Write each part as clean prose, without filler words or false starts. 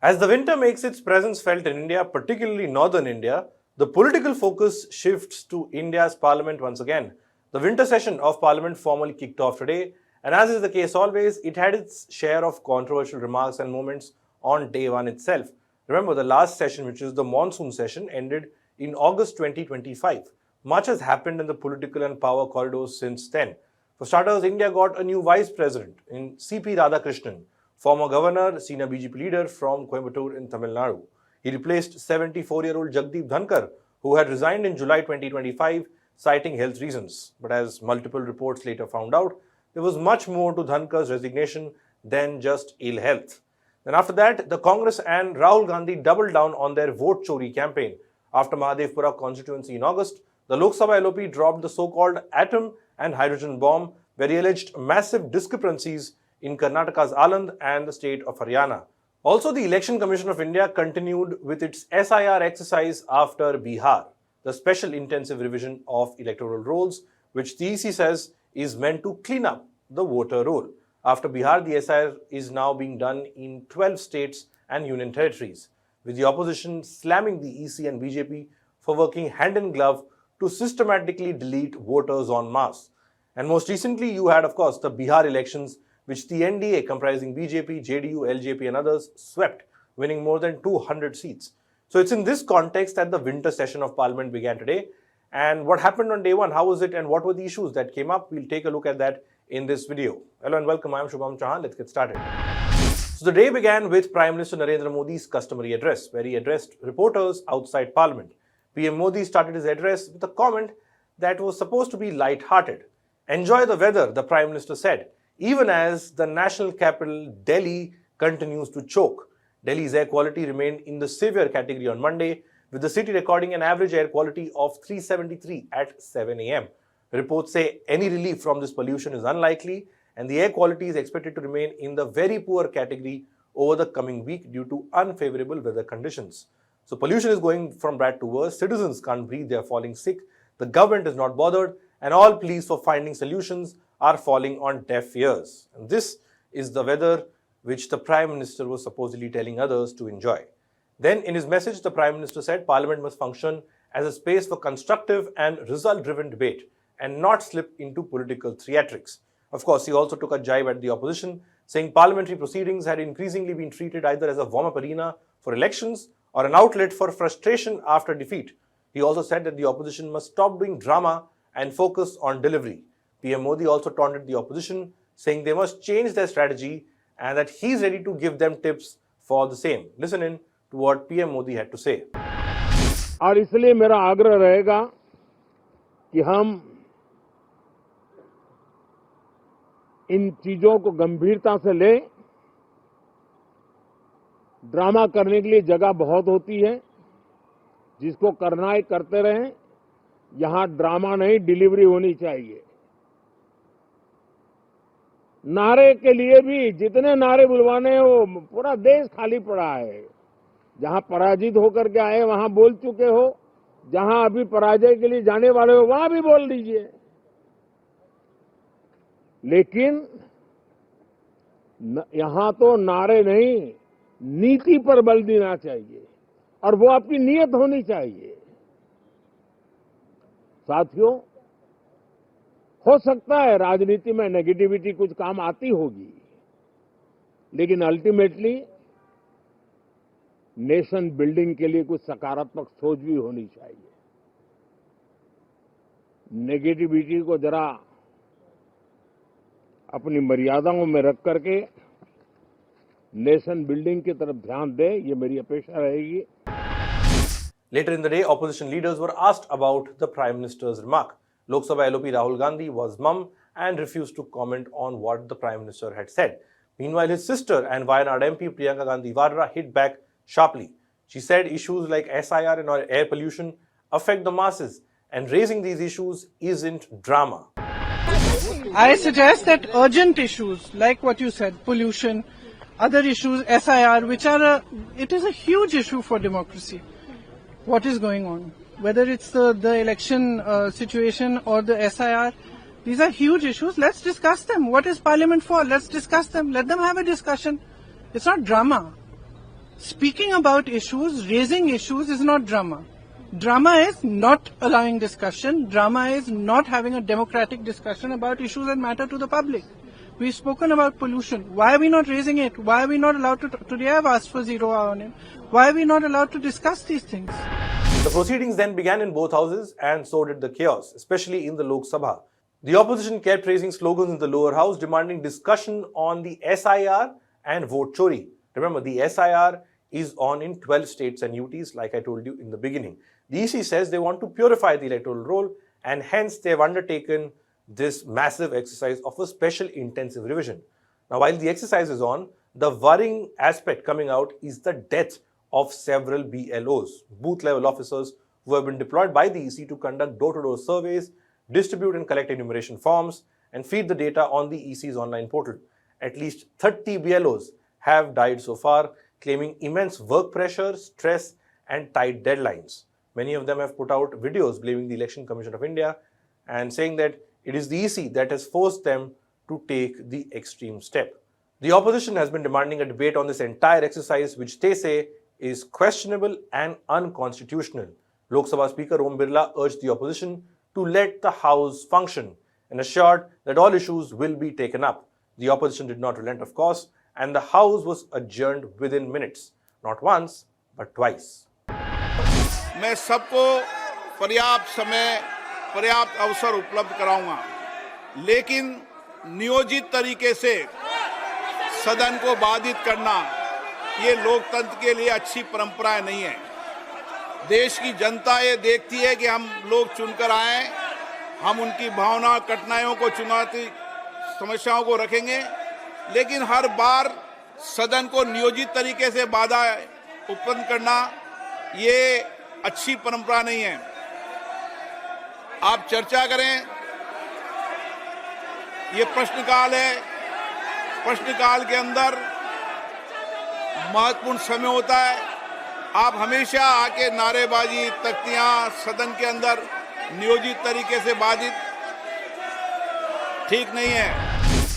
As the winter makes its presence felt in India, particularly northern India, the political focus shifts to India's parliament once again. The winter session of parliament formally kicked off today, and as is the case always, it had its share of controversial remarks and moments on day one itself. Remember, the last session, which is the monsoon session, ended in August 2025. Much has happened in the political and power corridors since then. For starters, India got a new vice president in C.P. Radhakrishnan, former governor, senior BJP leader from Coimbatore in Tamil Nadu. He replaced 74-year-old Jagdeep Dhankhar, who had resigned in July 2025, citing health reasons. But as multiple reports later found out, there was much more to Dhankhar's resignation than just ill health. Then after that, the Congress and Rahul Gandhi doubled down on their vote chori campaign. After Mahadevpura constituency in August, the Lok Sabha LOP dropped the so-called atom and hydrogen bomb, where he alleged massive discrepancies in Karnataka's Aland and the state of Haryana. Also, the Election Commission of India continued with its SIR exercise after Bihar, the Special Intensive Revision of Electoral Rolls, which the EC says is meant to clean up the voter roll. After Bihar, the SIR is now being done in 12 states and union territories, with the opposition slamming the EC and BJP for working hand in glove to systematically delete voters en masse. And most recently, you had, of course, the Bihar elections, which the NDA comprising BJP, JDU, LJP and others swept, winning more than 200 seats. So it's in this context that the winter session of Parliament began today. And what happened on day one, how was it, and what were the issues that came up? We'll take a look at that in this video. Hello and welcome, I'm Shubham Chauhan. Let's get started. So the day began with Prime Minister Narendra Modi's customary address, where he addressed reporters outside Parliament. PM Modi started his address with a comment that was supposed to be light-hearted. Enjoy the weather, the Prime Minister said, even as the national capital, Delhi, continues to choke. Delhi's air quality remained in the severe category on Monday, with the city recording an average air quality of 373 at 7 a.m. Reports say any relief from this pollution is unlikely, and the air quality is expected to remain in the very poor category over the coming week due to unfavorable weather conditions. So pollution is going from bad to worse, citizens can't breathe, they are falling sick, the government is not bothered, and all pleas for finding solutions are falling on deaf ears. And this is the weather which the Prime Minister was supposedly telling others to enjoy. Then in his message, the Prime Minister said Parliament must function as a space for constructive and result-driven debate and not slip into political theatrics. Of course, he also took a jibe at the opposition, saying parliamentary proceedings had increasingly been treated either as a warm-up arena for elections or an outlet for frustration after defeat. He also said that the opposition must stop doing drama and focus on delivery. PM Modi also taunted the opposition, saying they must change their strategy and that he's ready to give them tips for the same. Listen in to what PM Modi had to say. और इसलिए मेरा आग्रह रहेगा कि हम इन चीजों को गंभीरता से लें। ड्रामा करने के लिए जगह बहुत होती है, जिसको करना है करते रहें। यहां ड्रामा नहीं, डिलीवरी होनी चाहिए। नारे के लिए भी जितने नारे बुलवाने हैं, वो पूरा देश खाली पड़ा है। जहां पराजित होकर के आए वहां बोल चुके हो, जहां अभी पराजय के लिए जाने वाले हो वहां भी बोल दीजिए, लेकिन यहां तो नारे नहीं, नीति पर बल देना चाहिए और वो आपकी नीयत होनी चाहिए। साथियों, हो सकता है राजनीति में नेगेटिविटी कुछ काम आती होगी, लेकिन अल्टीमेटली नेशन बिल्डिंग के लिए कुछ सकारात्मक सोच भी होनी चाहिए। नेगेटिविटी को जरा अपनी मर्यादाओं में रख करके नेशन बिल्डिंग की तरफ ध्यान दें, ये मेरी अपेक्षा रहेगी। Later in the day, opposition leaders were asked about the Prime Minister's remark. Lok Sabha LOP Rahul Gandhi was mum and refused to comment on what the Prime Minister had said. Meanwhile, his sister and Wayanad MP Priyanka Gandhi Vadra hit back sharply. She said issues like SIR and air pollution affect the masses, and raising these issues isn't drama. I suggest that urgent issues like what you said, pollution, other issues, SIR, it is a huge issue for democracy. What is going on? Whether it's the election situation or the SIR, these are huge issues. Let's discuss them. What is Parliament for? Let's discuss them. Let them have a discussion. It's not drama. Speaking about issues, raising issues is not drama. Drama is not allowing discussion. Drama is not having a democratic discussion about issues that matter to the public. We've spoken about pollution. Why are we not raising it? Why are we not allowed to? Today I've asked for 0 hour on it. Why are we not allowed to discuss these things? The proceedings then began in both houses, and so did the chaos, especially in the Lok Sabha. The opposition kept raising slogans in the lower house demanding discussion on the SIR and vote chori. Remember, the SIR is on in 12 states and UTs, like I told you in the beginning. The EC says they want to purify the electoral roll, and hence they have undertaken this massive exercise of a special intensive revision. Now, while the exercise is on, the worrying aspect coming out is the death of several BLOs, booth level officers, who have been deployed by the EC to conduct door-to-door surveys, distribute and collect enumeration forms, and feed the data on the EC's online portal. At least 30 BLOs have died so far, claiming immense work pressure, stress, and tight deadlines. Many of them have put out videos blaming the Election Commission of India and saying that it is the EC that has forced them to take the extreme step. The opposition has been demanding a debate on this entire exercise, which they say is questionable and unconstitutional. Lok Sabha Speaker Om Birla urged the opposition to let the House function and assured that all issues will be taken up. The opposition did not relent, of course, and the House was adjourned within minutes, not once, but twice. मैं सबको पर्याप्त समय, पर्याप्त अवसर उपलब्ध कराऊंगा, लेकिन नियोजित तरीके से सदन को बाधित करना ये लोकतंत्र के लिए अच्छी परंपरा नहीं है। देश की जनता ये देखती है कि हम लोग चुनकर आए, हम उनकी भावना, कठिनाइयों को, चुनौती, समस्याओं को रखेंगे, लेकिन हर बार सदन को नियोजित तरीके से बाधा उत्पन्न करना ये अच्छी परंपरा नहीं है। आप चर्चा करें, ये प्रश्नकाल है, प्रश्नकाल के अंदर महत्वपूर्ण समय होता है। आप हमेशा आके नारेबाजी, तख्तियां सदन के अंदर नियोजित तरीके से बाधित, ठीक नहीं है।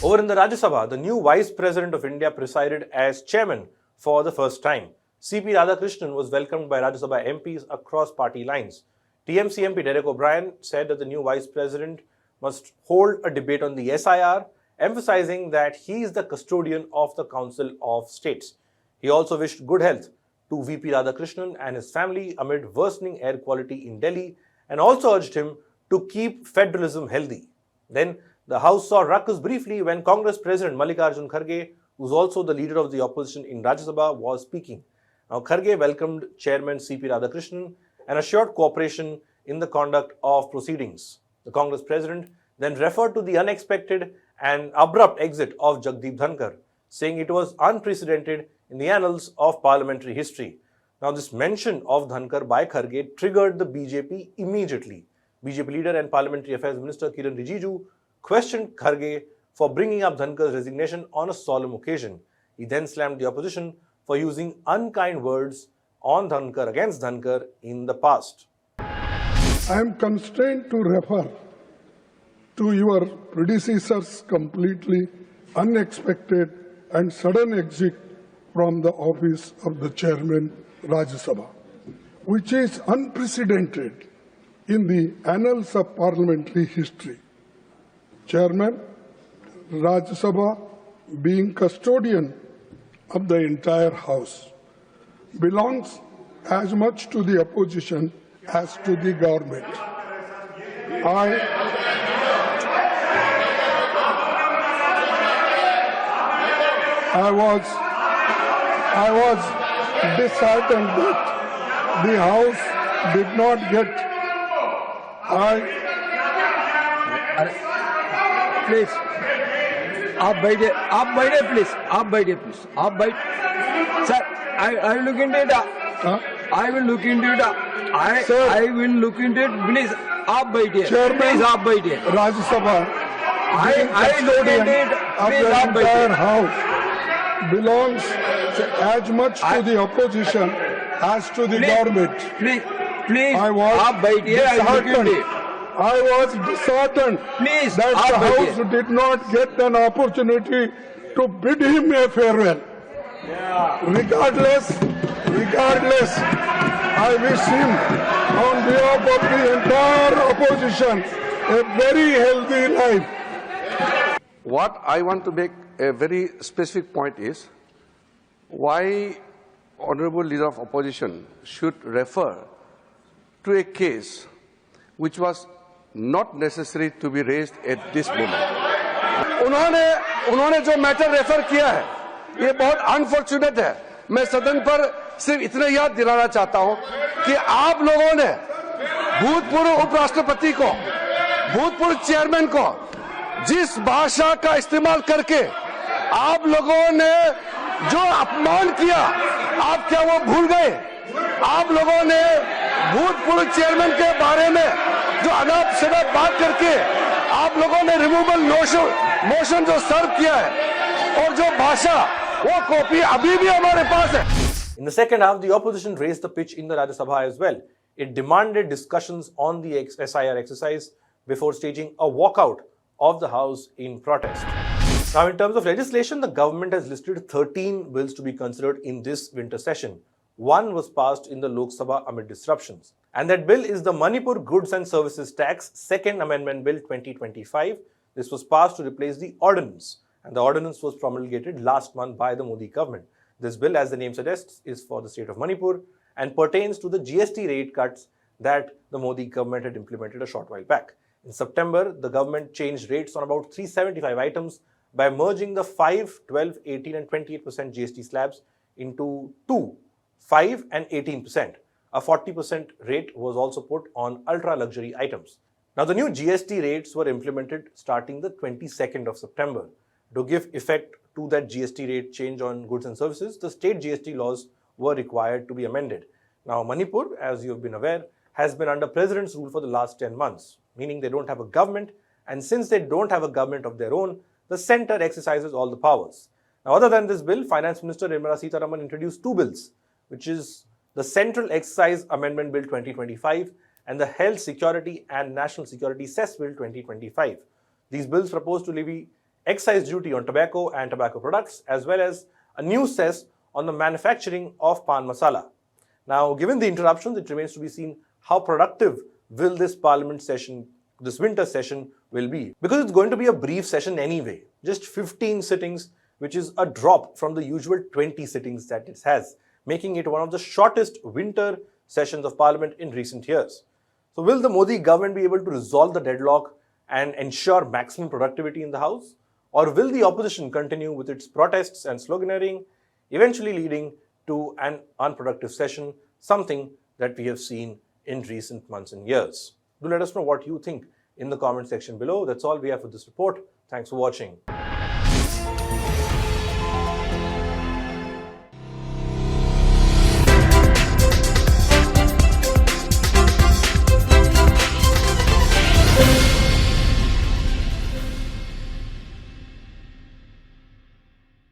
Over in the Rajya Sabha, the new Vice President of India presided as chairman for the first time. C.P. Radhakrishnan was welcomed by Rajya Sabha MPs across party lines. TMC MP Derek O'Brien said that the new Vice President must hold a debate on the SIR, emphasizing that he is the custodian of the Council of States. He also wished good health to VP Radhakrishnan and his family amid worsening air quality in Delhi, and also urged him to keep federalism healthy. Then, the House saw ruckus briefly when Congress President Mallikarjun Kharge, who is also the leader of the opposition in Rajya Sabha, was speaking. Now, Kharge welcomed Chairman C.P. Radhakrishnan and assured cooperation in the conduct of proceedings. The Congress President then referred to the unexpected and abrupt exit of Jagdeep Dhankhar, saying it was unprecedented in the annals of parliamentary history. Now, this mention of Dhankhar by Kharge triggered the BJP immediately. BJP leader and Parliamentary Affairs Minister Kiran Rijiju questioned Kharge for bringing up Dhankhar's resignation on a solemn occasion. He then slammed the opposition for using unkind words on Dhankhar, against Dhankhar in the past. I am constrained to refer to your predecessor's completely unexpected and sudden exit from the office of the chairman Rajya Sabha, which is unprecedented in the annals of parliamentary history. Chairman, Rajya Sabha, being custodian of the entire House, belongs as much to the opposition as to the government. I was disheartened that the House did not get. Please, आप बैठे please, आप बैठे, sir, I will look into it. I will look into it. I will look into it. Please, आप बैठे. Please, आप बैठे. Rajya Sabha, I look into it. Please, the आप entire बैठे. House belongs as much to the opposition as to the government. Please, I was आप बैठे. I look into it. I was disheartened Please, that the आप House बैठिए. did not get an opportunity to bid him a farewell. Regardless, I wish him, on behalf of the entire opposition, a very healthy life. What I want to make a very specific point is why Honorable Leader of Opposition should refer to a case which was not necessary to be raised at this moment. उन्होंने जो matter refer किया है ये बहुत unfortunate है। मैं सदन पर सिर्फ इतना याद दिलाना चाहता हूं कि आप लोगों ने भूतपूर्व उपराष्ट्रपति को, भूतपूर्व चेयरमैन को जिस भाषा का इस्तेमाल करके आप लोगों ने जो अपमान किया, आप क्या वो भूल गए? आप लोगों ने भूतपूर्व चेयरमैन के बारे में जो अनाप शनाप बात करके आप लोगों ने रिमूवल मोशन जो सर्व किया है और जो भाषा वो कॉपी अभी भी हमारे पास है। In the second half, the opposition raised the pitch in the Rajya Sabha as well. It demanded discussions on the SIR exercise before staging a walkout of the House in protest. Now, in terms of legislation, the government has listed 13 bills to be considered in this winter session. One was passed in the Lok Sabha amid disruptions. And that bill is the Manipur Goods and Services Tax Second Amendment Bill 2025. This was passed to replace the ordinance. And the ordinance was promulgated last month by the Modi government. This bill, as the name suggests, is for the state of Manipur and pertains to the GST rate cuts that the Modi government had implemented a short while back. In September, the government changed rates on about 375 items by merging the 5, 12, 18 and 28% GST slabs into 2, 5 and 18%. A 40% rate was also put on ultra-luxury items. Now, the new GST rates were implemented starting the 22nd of September. To give effect to that GST rate change on goods and services, the state GST laws were required to be amended. Now, Manipur, as you have been aware, has been under president's rule for the last 10 months, meaning they don't have a government, and since they don't have a government of their own, the centre exercises all the powers. Now, other than this bill, Finance Minister Nirmala Sitharaman introduced two bills, which is the Central Excise Amendment Bill 2025 and the Health Security and National Security Cess Bill 2025. These bills propose to levy excise duty on tobacco and tobacco products, as well as a new cess on the manufacturing of pan masala. Now, given the interruptions, it remains to be seen how productive will this parliament session, this winter session will be. Because it's going to be a brief session anyway, just 15 sittings, which is a drop from the usual 20 sittings that it has, making it one of the shortest winter sessions of parliament in recent years. So will the Modi government be able to resolve the deadlock and ensure maximum productivity in the House? Or will the opposition continue with its protests and sloganeering, eventually leading to an unproductive session, something that we have seen in recent months and years? Do let us know what you think in the comment section below. That's all we have for this report. Thanks for watching.